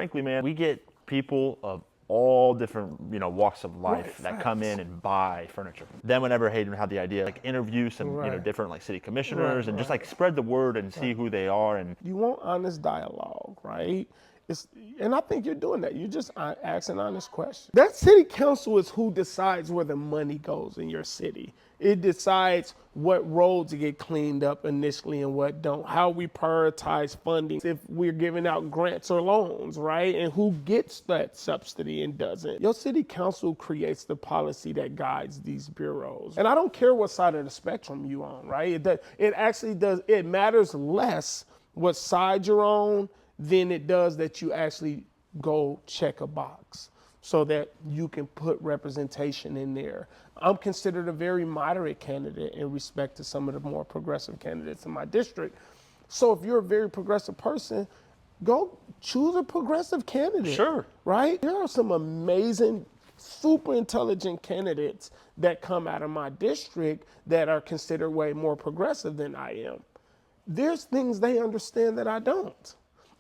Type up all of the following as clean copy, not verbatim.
frankly, man, we get people of all different, walks of life that come in and buy furniture. Then whenever Hayden had the idea, like interview some, different like city commissioners and just like spread the word and see who they are. And you want honest dialogue, right? And I think you're doing that. You're just asking honest questions. That city council is who decides where the money goes in your city. It decides what roads get cleaned up initially and what don't, how we prioritize funding, if we're giving out grants or loans, right? And who gets that subsidy and doesn't. Your city council creates the policy that guides these bureaus. And I don't care what side of the spectrum you on, right? It matters less what side you're on than it does that you actually go check a box so that you can put representation in there. I'm considered a very moderate candidate in respect to some of the more progressive candidates in my district. So if you're a very progressive person, go choose a progressive candidate. Sure. Right? There are some amazing, super intelligent candidates that come out of my district that are considered way more progressive than I am. There's things they understand that I don't.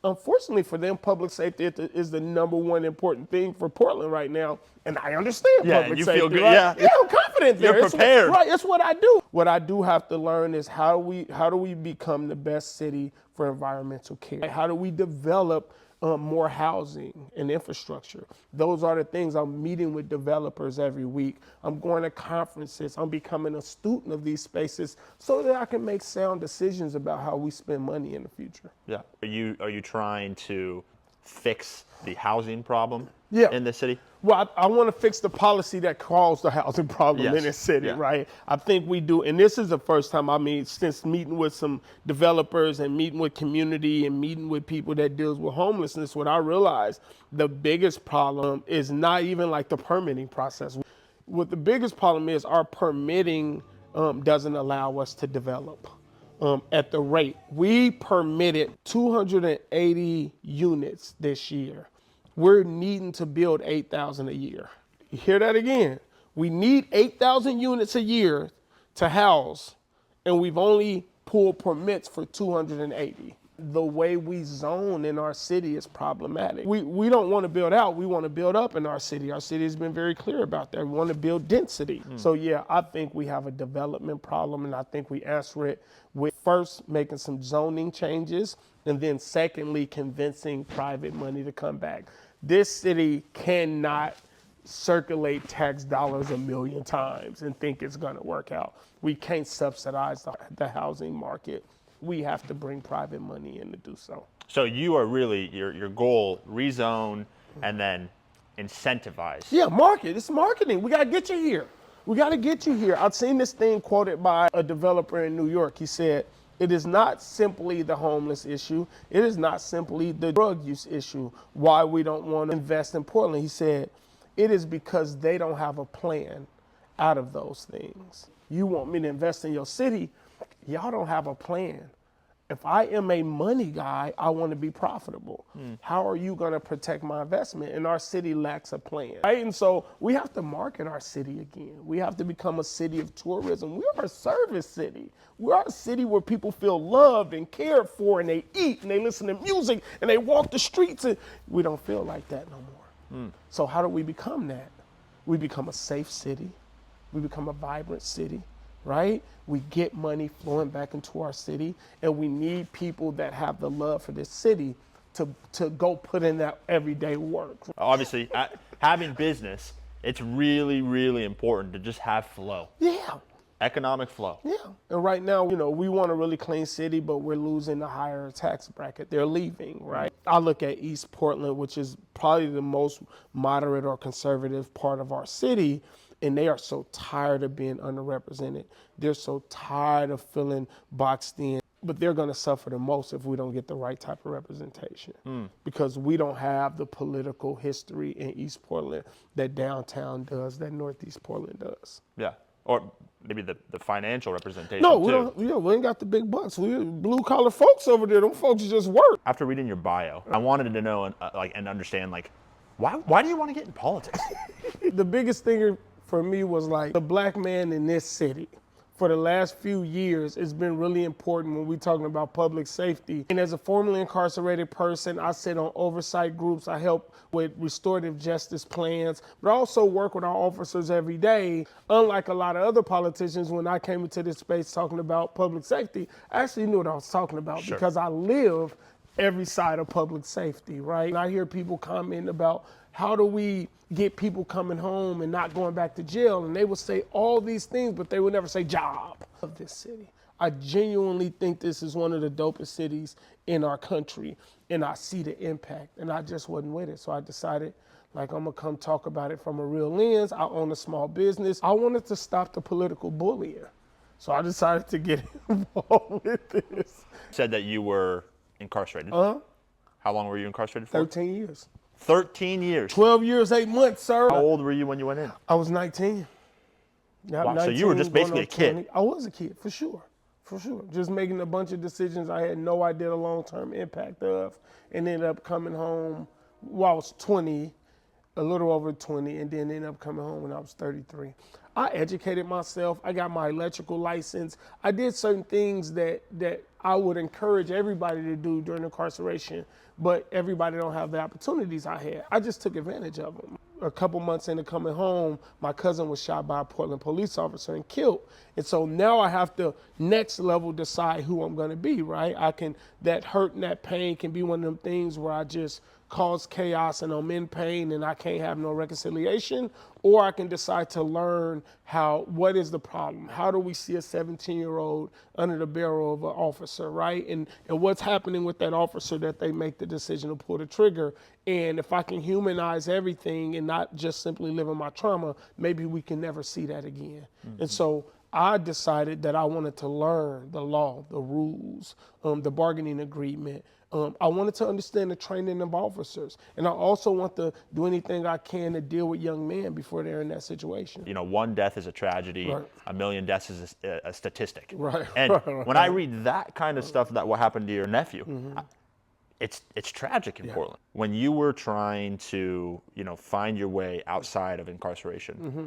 Unfortunately for them, public safety is the number one important thing for Portland right now. And I understand public you safety. feel good. Right? Yeah, I'm confident there. You're prepared. It's what I do. What I do have to learn is how do we become the best city for environmental care? How do we develop more housing and infrastructure? Those are the things. I'm meeting with developers every week. I'm going to conferences. I'm becoming a student of these spaces so that I can make sound decisions about how we spend money in the future. Yeah. Are you trying to fix the housing problem in the city? Well, I want to fix the policy that caused the housing problem in the city, right? I think we do, and this is the first time, since meeting with some developers and meeting with community and meeting with people that deals with homelessness, what I realized the biggest problem is not even like the permitting process. What the biggest problem is, our permitting doesn't allow us to develop at the rate. We permitted 280 units this year. We're needing to build 8,000 a year. You hear that again? We need 8,000 units a year to house, and we've only pulled permits for 280. The way we zone in our city is problematic. We don't want to build out, we want to build up in our city. Our city has been very clear about that. We want to build density. So yeah, I think we have a development problem, and I think we answer it with first making some zoning changes, and then secondly, convincing private money to come back. This city cannot circulate tax dollars a million times and think it's going to work out. We can't subsidize the housing market. We have to bring private money in to do so. So you are really, your goal, rezone and then incentivize. Yeah, market. It's marketing. We got to get you here. We got to get you here. I've seen this thing quoted by a developer in New York. He said, it is not simply the homeless issue. It is not simply the drug use issue, why we don't want to invest in Portland. He said, it is because they don't have a plan out of those things. You want me to invest in your city? Y'all don't have a plan. If I am a money guy, I want to be profitable. How are you going to protect my investment? And our city lacks a plan, right? And so we have to market our city again. We have to become a city of tourism. We are a service city. We are a city where people feel loved and cared for, and they eat and they listen to music and they walk the streets. And we don't feel like that no more. So how do we become that? We become a safe city. We become a vibrant city. Right? We get money flowing back into our city, and we need people that have the love for this city to go put in that everyday work. Obviously, having business, it's really, really important to just have flow. Yeah. Economic flow. Yeah. And right now, we want a really clean city, but we're losing the higher tax bracket. They're leaving, right? I look at East Portland, which is probably the most moderate or conservative part of our city, and they are so tired of being underrepresented. They're so tired of feeling boxed in. But they're going to suffer the most if we don't get the right type of representation. Because we don't have the political history in East Portland that downtown does, that Northeast Portland does. Yeah. Or maybe the financial representation, no, we too. don't. We ain't got the big bucks. We blue collar folks over there. Them folks just work. After reading your bio, I wanted to know and understand, why do you want to get in politics? The biggest thing for me was the black man in this city for the last few years, it's been really important when we're talking about public safety. And as a formerly incarcerated person, I sit on oversight groups. I help with restorative justice plans, but I also work with our officers every day. Unlike a lot of other politicians, when I came into this space talking about public safety, I actually knew what I was talking about because I live every side of public safety, right? And I hear people comment about how do we get people coming home and not going back to jail? And they will say all these things, but they will never say job of this city. I genuinely think this is one of the dopest cities in our country, and I see the impact, and I just wasn't with it. So I decided, like, I'm gonna come talk about it from a real lens. I own a small business. I wanted to stop the political bullying. So I decided to get involved with this. You said that you were incarcerated. How long were you incarcerated for? 13 years. 13 years. 12 years, 8 months, sir. How old were you when you went in? I was 19. Wow, 19, so you were just basically a kid. 20. I was a kid, for sure. For sure. Just making a bunch of decisions I had no idea the long-term impact of, and ended up coming home while I was 20, a little over 20, and then ended up coming home when I was 33. I educated myself. I got my electrical license. I did certain things that I would encourage everybody to do during incarceration, but everybody don't have the opportunities I had. I just took advantage of them. A couple months into coming home, my cousin was shot by a Portland police officer and killed. And so now I have to next level decide who I'm gonna be, right? That hurt and that pain can be one of them things where I just cause chaos and I'm in pain and I can't have no reconciliation, or I can decide to learn what is the problem? How do we see a 17-year-old under the barrel of an officer, right? And what's happening with that officer that they make the decision to pull the trigger? And if I can humanize everything and not just simply live in my trauma, maybe we can never see that again. Mm-hmm. And so I decided that I wanted to learn the law, the rules, the bargaining agreement. I wanted to understand the training of officers. And I also want to do anything I can to deal with young men before they're in that situation. You know, one death is a tragedy, right. A million deaths is a statistic. Right. And when I read that kind of stuff, that what happened to your nephew, mm-hmm. It's tragic in Portland. When you were trying to, find your way outside of incarceration, mm-hmm.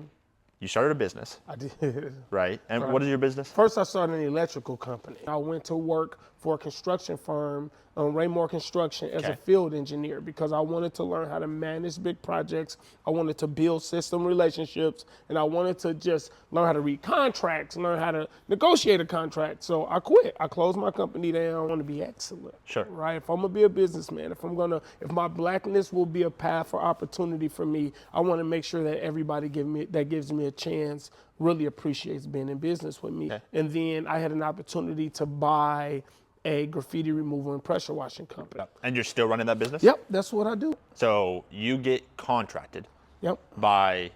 You started a business. I did. Right? And what is your business? First, I started an electrical company. I went to work for a construction firm, Raymore Construction, as a field engineer because I wanted to learn how to manage big projects. I wanted to build system relationships, and I wanted to just learn how to read contracts, learn how to negotiate a contract. So I quit. I closed my company down. I want to be excellent. Sure. Right? If I'm going to be a businessman, if my blackness will be a path for opportunity for me, I want to make sure that everybody that gives me a chance really appreciates being in business with me. Okay. And then I had an opportunity to buy a graffiti removal and pressure washing company. And you're still running that business? Yep, that's what I do. So you get contracted. Yep. By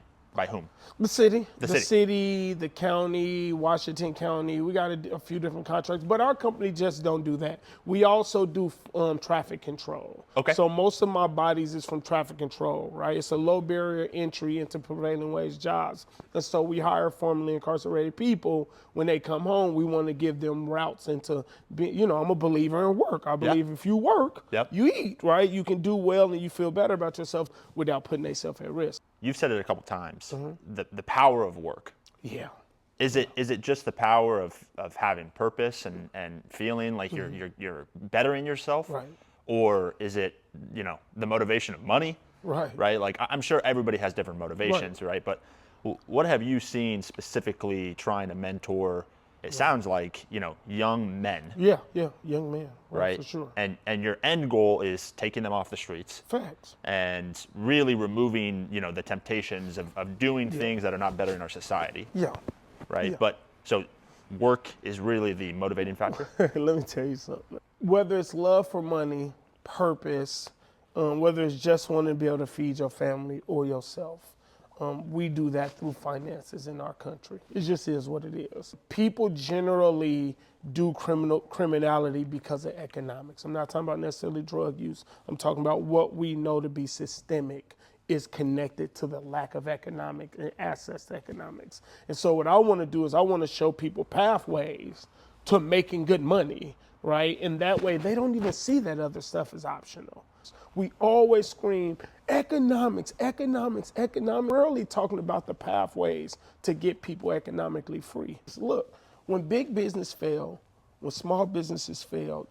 whom? The city. The city, the county, Washington County. We got a few different contracts, but our company just don't do that. We also do traffic control. Okay. So most of my bodies is from traffic control, right? It's a low barrier entry into prevailing wage jobs. And so we hire formerly incarcerated people. When they come home, we want to give them routes into, I'm a believer in work. I believe if you work, you eat, right? You can do well and you feel better about yourself without putting yourself at risk. You've said it a couple times, mm-hmm. the power of work. Yeah. Is it just the power of having purpose and feeling like mm-hmm. you're bettering yourself? Right. Or is it, the motivation of money? Right. Right? Like, I'm sure everybody has different motivations, right? But what have you seen specifically trying to mentor, it sounds like, young men? Yeah, young men, right? For sure. And your end goal is taking them off the streets. Facts. And really removing, the temptations of doing things that are not bettering our society. Yeah. Right? Yeah. But so work is really the motivating factor? Let me tell you something. Whether it's love for money, purpose, whether it's just wanting to be able to feed your family or yourself, we do that through finances in our country. It just is what it is. People generally do criminality because of economics. I'm not talking about necessarily drug use. I'm talking about what we know to be systemic is connected to the lack of economic and access to economics. And so what I want to do is I want to show people pathways to making good money, right? And that way they don't even see that other stuff is optional. We always scream economics. We're really talking about the pathways to get people economically free. Look, when big business fail, when small businesses fail,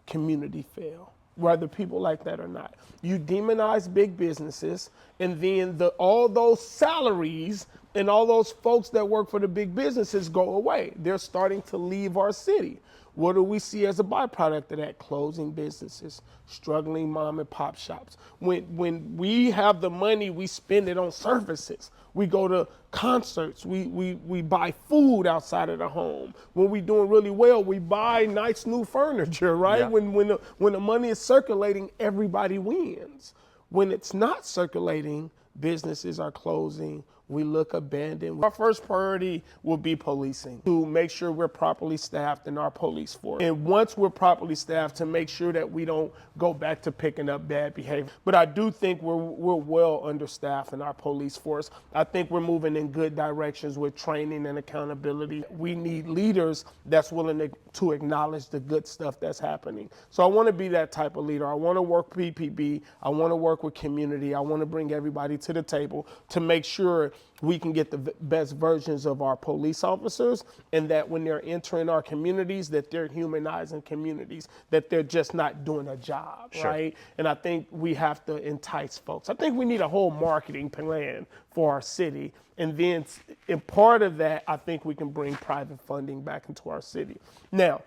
community fail, whether people like that or not. You demonize big businesses, and then all those salaries and all those folks that work for the big businesses go away. They're starting to leave our city. What do we see as a byproduct of that? Closing businesses, struggling mom and pop shops. When we have the money, we spend it on services. We go to concerts, we buy food outside of the home. When we're doing really well, we buy nice new furniture, right? Yeah. When the money is circulating, everybody wins. When it's not circulating, businesses are closing. We look abandoned. Our first priority will be policing, to make sure we're properly staffed in our police force. And once we're properly staffed, to make sure that we don't go back to picking up bad behavior. But I do think we're well understaffed in our police force. I think we're moving in good directions with training and accountability. We need leaders that's willing to acknowledge the good stuff that's happening. So I want to be that type of leader. I want to work PPB. I want to work with community. I want to bring everybody to the table to make sure we can get the best versions of our police officers, and that when they're entering our communities, that they're humanizing communities, that they're just not doing a job, sure. Right? And I think we have to entice folks. I think we need a whole marketing plan for our city. And then in part of that, I think we can bring private funding back into our city. Now,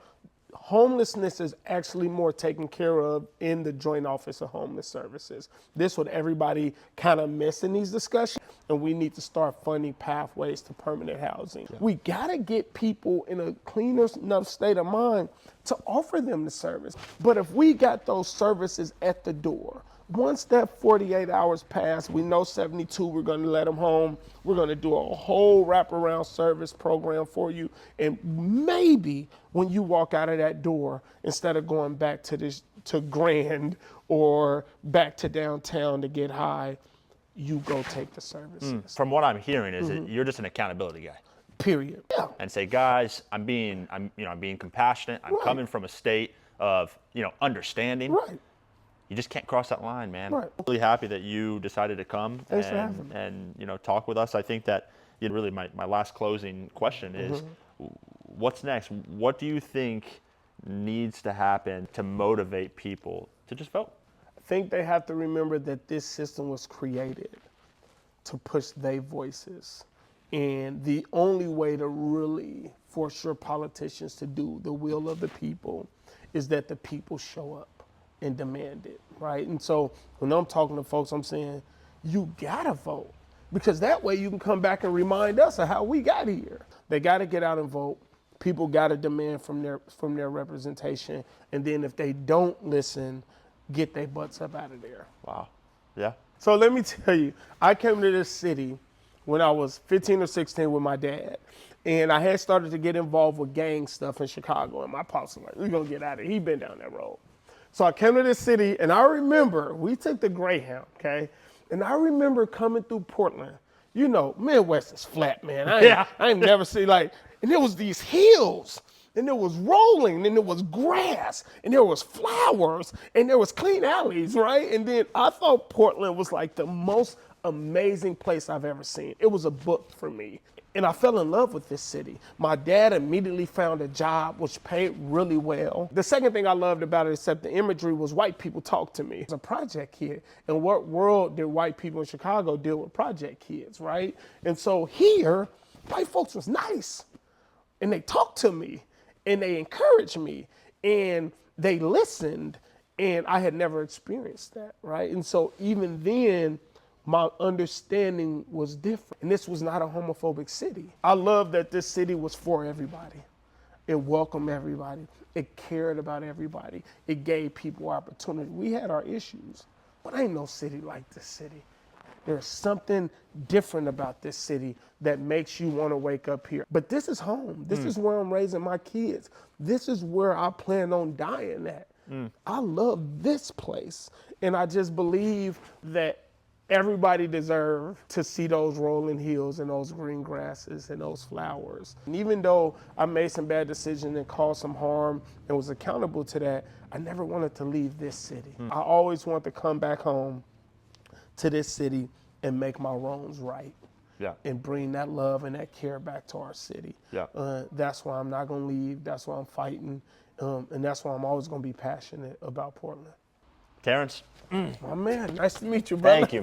homelessness is actually more taken care of in the Joint Office of Homeless Services. This is what everybody kind of miss in these discussions, and we need to start funding pathways to permanent housing. Yeah. We gotta get people in a cleaner enough state of mind to offer them the service. But if we got those services at the door, once that 48 hours pass, we know 72, we're gonna let them home. We're gonna do a whole wraparound service program for you. And maybe when you walk out of that door, instead of going back to Grand or back to downtown to get high, you go take the services. From what I'm hearing is that you're just an accountability guy. Period. Yeah. And say, guys, I'm being compassionate. I'm coming from a state of, understanding. Right. You just can't cross that line, man. Right. I'm really happy that you decided to come and talk with us. I think that really my last closing question is, what's next? What do you think needs to happen to motivate people to just vote? I think they have to remember that this system was created to push their voices. And the only way to really force your politicians to do the will of the people is that the people show up and demand it, right? And so when I'm talking to folks, I'm saying, you gotta vote, because that way you can come back and remind us of how we got here. They gotta get out and vote. People gotta demand from their representation, and then if they don't listen, get their butts up out of there. Wow, yeah. So let me tell you, I came to this city when I was 15 or 16 with my dad. And I had started to get involved with gang stuff in Chicago, and my pops was like, we're gonna get out of here. He been down that road. So I came to this city, and I remember we took the Greyhound, okay? And I remember coming through Portland. Midwest is flat, man. I ain't never seen and there was these hills, and there was rolling, and there was grass, and there was flowers, and there was clean alleys, right? And then I thought Portland was like the most amazing place I've ever seen. It was a book for me. And I fell in love with this city. My dad immediately found a job which paid really well. The second thing I loved about it, except the imagery, was white people talk to me. I was a project kid. In what world did white people in Chicago deal with project kids, right? And so here, white folks was nice. And they talked to me, and they encouraged me, and they listened, and I had never experienced that, right? And so even then, my understanding was different. And this was not a homophobic city. I love that this city was for everybody. It welcomed everybody. It cared about everybody. It gave people opportunity. We had our issues, but ain't no city like this city. There's something different about this city that makes you want to wake up here. But this is home. This is where I'm raising my kids. This is where I plan on dying at. I love this place. And I just believe that everybody deserves to see those rolling hills and those green grasses and those flowers. And even though I made some bad decisions and caused some harm and was accountable to that, I never wanted to leave this city. I always wanted to come back home to this city and make my wrongs right. Yeah. And bring that love and that care back to our city. Yeah. That's why I'm not going to leave. That's why I'm fighting. And that's why I'm always going to be passionate about Portland. Terrence. My man, nice to meet you, brother. Thank you.